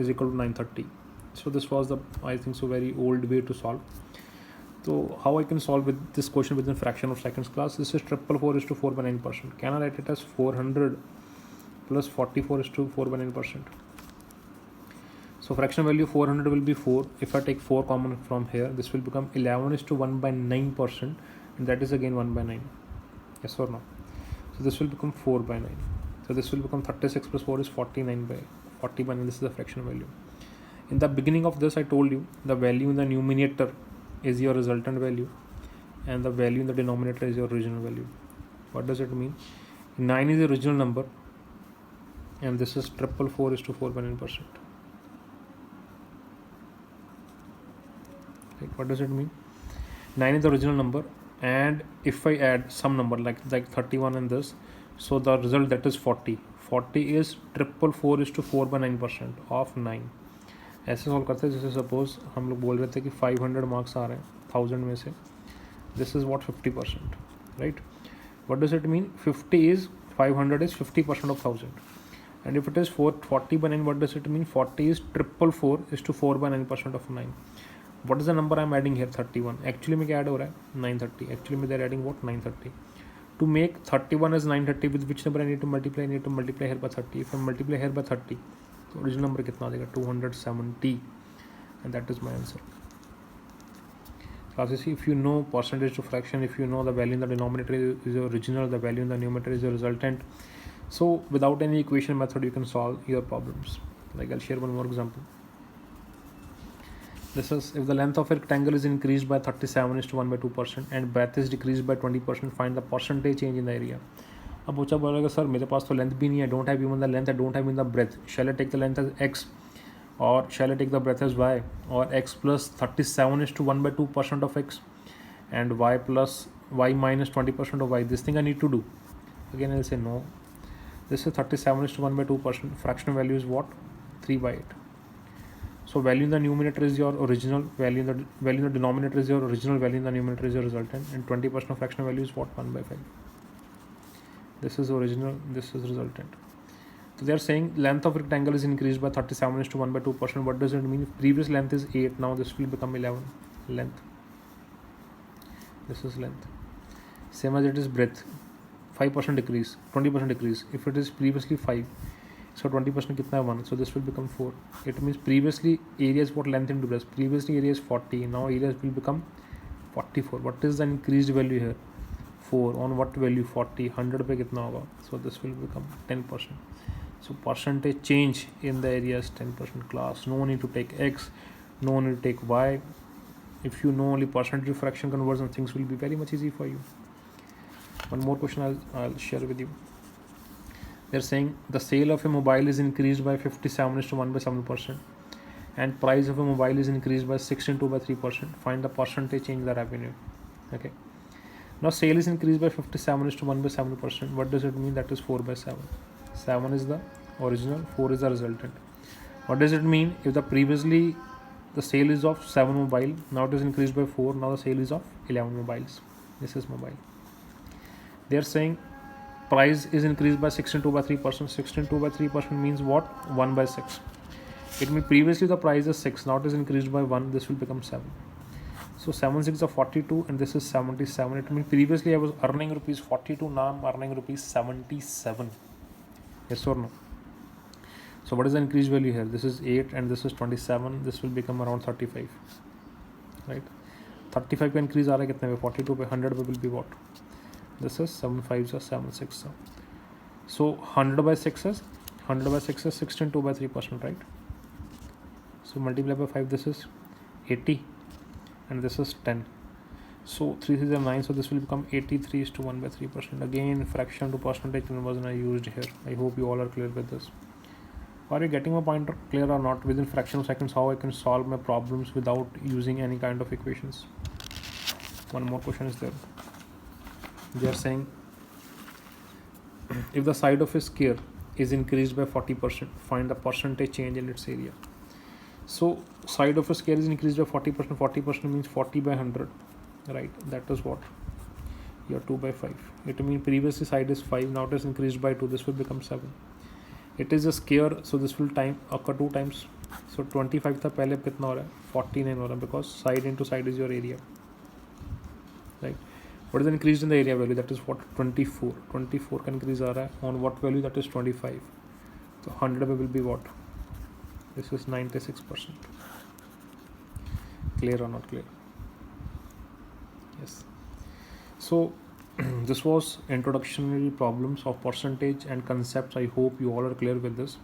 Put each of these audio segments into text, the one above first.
is equal to 930. So this was the, I think so, very old way to solve. So how I can solve with this question within fraction of seconds class? This is 444 is to 4 by 9%. Can I write it as 400 plus 44 is to 4 by 9%? So fraction value 400 will be 4. If I take 4 common from here, this will become 11 is to 1 by 9%, and that is again 1 by 9. Yes or no? So this will become 4 by 9. So this will become 36 plus 4 is 49 by 40 by 9. This is the fraction value. In the beginning of this, I told you the value in the numerator is your resultant value, and the value in the denominator is your original value. What does it mean? 9 is the original number, and this is 444 is to 4 by 9%. Right? What does it mean? 9 is the original number, and if I add some number like 31 in this, so the result that is 40. 40 is 444 is to 4 by 9% of 9. ऐसे solve करते हैं जैसे suppose हम लोग बोल रहे थे कि 500 मार्क्स आ रहे हैं 1000 में से. This is what 50%, right? What does it mean? 50 is 500 is 50% of 1000, and if it is 40 by 9, what does it mean? 40 is 444 is to 4 by 9% of 9. What is the number I am adding here? 31. Actually में क्या add हो रहा है? 930. Actually में they are adding what? 930. To make 31 as 930, with which number I need to multiply? I need to multiply here by 30. If I multiply here by 30, तो original number कितना आ जाएगा? 270, and that is my answer. Classes, if you know percentage to fraction, if you know the value in the denominator is your original, the value in the numerator is your resultant, so without any equation method you can solve your problems. Like I'll share one more example. This is, if the length of a rectangle is increased by 37 is to 1 by 2% and breadth is decreased by 20%, find the percentage change in the area. अब बच्चा बोलेगा sir मेरे पास तो length भी नहीं है, don't have even the length, I don't have in the breadth. Shall I take the length as x और shall I take the breadth as y, और x plus 37 is to 1 by 2% of x and y plus y minus 20% of y. This thing I need to do. Again I'll say no. This is 37 is to 1 by 2%. Fractional value is what? 3 by 8. So value in the numerator is your original, value in the denominator is your original, value in the numerator is your resultant, and 20% of fractional value is what? 1 by 5. This is original, this is resultant. So they are saying length of rectangle is increased by 37 is to 1 by 2%. What does it mean? Previous length is 8, now this will become 11 length. This is length. Same as it is breadth, 5% decrease, 20% decrease. If it is previously 5, so 20% कितना है? 1. So this will become 4. It means previously area is what? Length into breadth. Previously area is 40, now area will become 44. What is the increased value here? 4. On what value? 40. 100 पे कितना होगा? So this will become 10%. So percentage change in the area is 10%. Class, no need to take x, no need to take y. If you know only percentage to fraction conversion, things will be very much easy for you. One more question I'll share with you. They're saying the sale of a mobile is increased by 57 is to 1 by 7%, and price of a mobile is increased by 62 by 3%. Find the percentage change in the revenue. Okay. Now sale is increased by 57 is to 1 by 7%. What does it mean? That is 4 by 7. 7 is the original, 4 is the resultant. What does it mean? If the previously the sale is of 7 mobile, now it is increased by 4, now the sale is of 11 mobiles. This is mobile. They are saying price is increased by 62 by 3%. 62 by 3% means what? 1 by 6. It means previously the price is 6, now it is increased by 1, this will become 7. So 7 6 are 42, and this is 77. It means previously I was earning rupees 42, now I'm earning rupees 77. Yes or no? So what is the increased value here? This is 8 and this is 27. This will become around 35. Right? 35 का increase आ रहा है कितने पे? 42 पे. 100 पे will be what? This is 7 5s or 7 6. So 100 by 6 is 16 2 by 3%, right? So multiply by 5, this is 80, and this is 10. So 3 3 are 9, so this will become 83 is to 1 by 3%. Again, fraction to percentage conversion I used here. I hope you all are clear with this. Are you getting my point clear or not? Within fraction of seconds, how I can solve my problems without using any kind of equations. One more question is there. They are saying if the side of a square is increased by 40%, find the percentage change in its area. So side of a square is increased by 40%. 40% means 40 by 100, right? That is what? Your 2 by 5. It means previously side is 5, now it is increased by 2. This will become 7. It is a square, so this will occur 2 times. सो 25 था पहले, अब कितना हो रहा है 49 हो रहा है, because side into side is your area, right. What is increased in the area value? That is what 24. 24 का increase आ रहा है on what value? That is 25. So 100 will be what? This is 96%. Clear or not clear? Yes. So this was introductory problems of percentage and concepts. I hope you all are clear with this.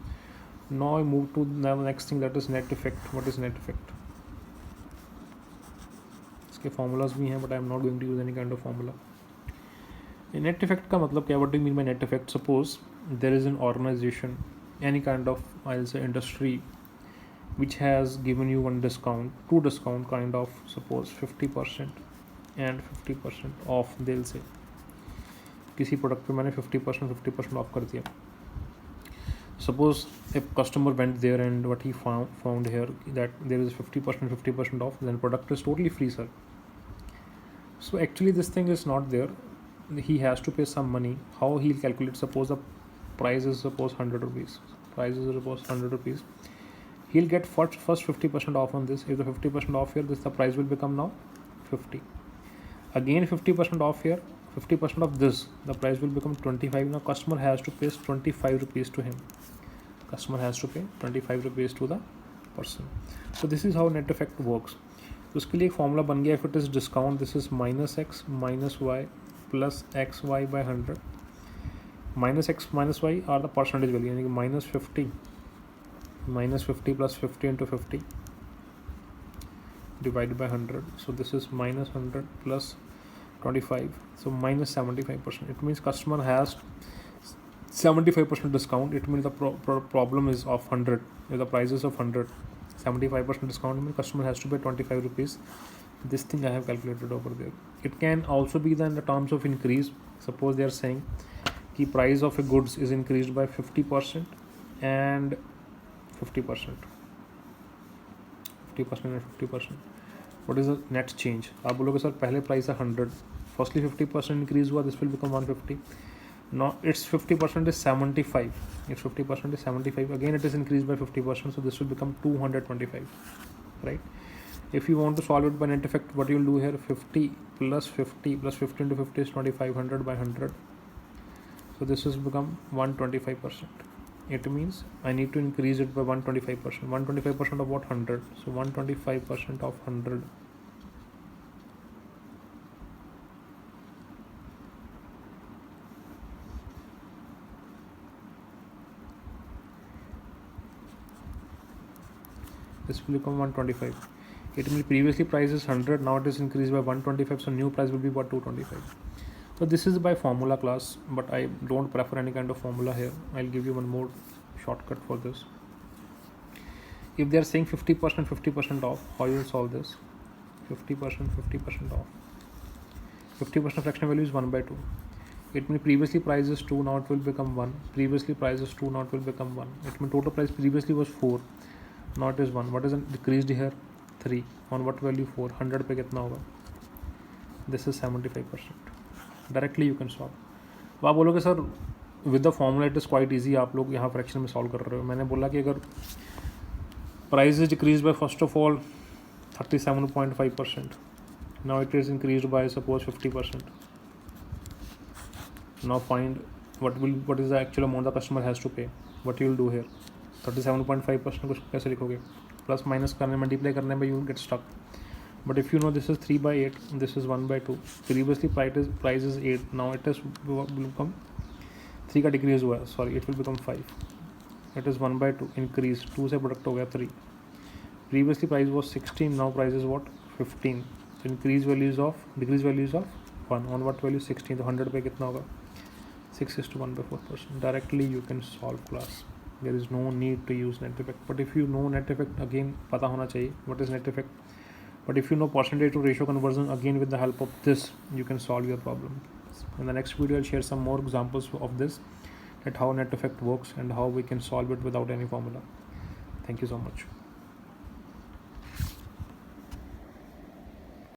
Now I move to the next thing, that is net effect. What is net effect? इसके formulas भी हैं, but I am not going to use any kind of formula. Net effect का मतलब क्या? What do you mean by net effect? Suppose there is an organization, any kind of, I'll say, industry, which has given you one discount, two discount kind of, suppose 50% and 50% off. They'll say किसी product पे मैंने 50% of कर दिया. Suppose if customer went there and what he found here that there is 50% off, then product is totally free, sir. So actually this thing is not there. He has to pay some money. How he'll calculate? Suppose the price is suppose 100 rupees. Price is suppose 100 rupees. He'll get first 50% off on this. If the 50% off here, the price will become now 50. Again 50% off here, 50% of this, the price will become 25. Now customer has to pay 25 rupees to him. Customer has to pay 25 rupees to the person. So this is how net effect works. तो उसके लिए एक formula बन गया. If it is discount, this is -x - y plus xy by 100. -x - y are the percentage value, यानी कि -50 plus 50 into 50 divided by 100. So this is -100 plus 25, so -75%. It means customer has 75% discount. It means the problem is of 100. If the price is of 100, 75% discount means customer has to pay 25 rupees. This thing I have calculated over there. It can also be in the terms of increase. Suppose they are saying the price of a goods is increased by 50% and 50%. 50% and 50%. What is the net change? आप बोलोगे sir पहले price है 100, firstly 50% increase हुआ, this will become 150. Now its 50% is 75. If 50% is 75, again it is increased by 50%, so this will become 225, right? If you want to solve it by net effect, what you will do here? 50 plus 50 plus 50 into 50 is 2500 by 100. So this has become 125%. It means I need to increase it by 125%. 125% of what? 100. So 125% of 100. This will become 125. It means previously price is 100, now it is increased by 125, so new price will be what? 225. So this is by formula class, but I don't prefer any kind of formula here. I'll give you one more shortcut for this. If they are saying 50% off, how you will solve this? 50% off. 50% fraction value is 1 by 2. It means previously price is 2, now it will become 1. Previously price is 2, now it will become 1. It means total price previously was 4, now it is 1. What is decreased here? 3. On what value? 4. 100 पे कितना होगा? This is 75%. Directly you can solve. अब आप बोलोगे sir with the formula it is quite easy, आप लोग यहाँ fraction में सॉल्व कर रहे हो. मैंने बोला कि अगर price is decrease by first of all 37.5%, now it is increase by suppose 50%. Now find what is the actual amount the customer has to pay. What you will do here? 37.5% को कैसे लिखोगे? प्लस माइनस करने, multiply करने में you will get stuck. But if you know this is 3 by 8, this is 1 by 2. Previously price is 8. Now it is will become 3 का decrease हुआ है. Sorry, it will become 5. It is 1 by 2 increase. 2 से product हो गया 3. Previously price was 16. Now price is what? 15. So decrease value is of 1. On what value? 16. तो 100 पे कितना होगा? 6:1/4%. Directly you can solve class. There is no need to use net effect. But if you know net effect, again पता होना चाहिए what is net effect. But if you know percentage to ratio conversion, again with the help of this you can solve your problem. In the next video I'll share some more examples of this, that how net effect works and how we can solve it without any formula. Thank you so much.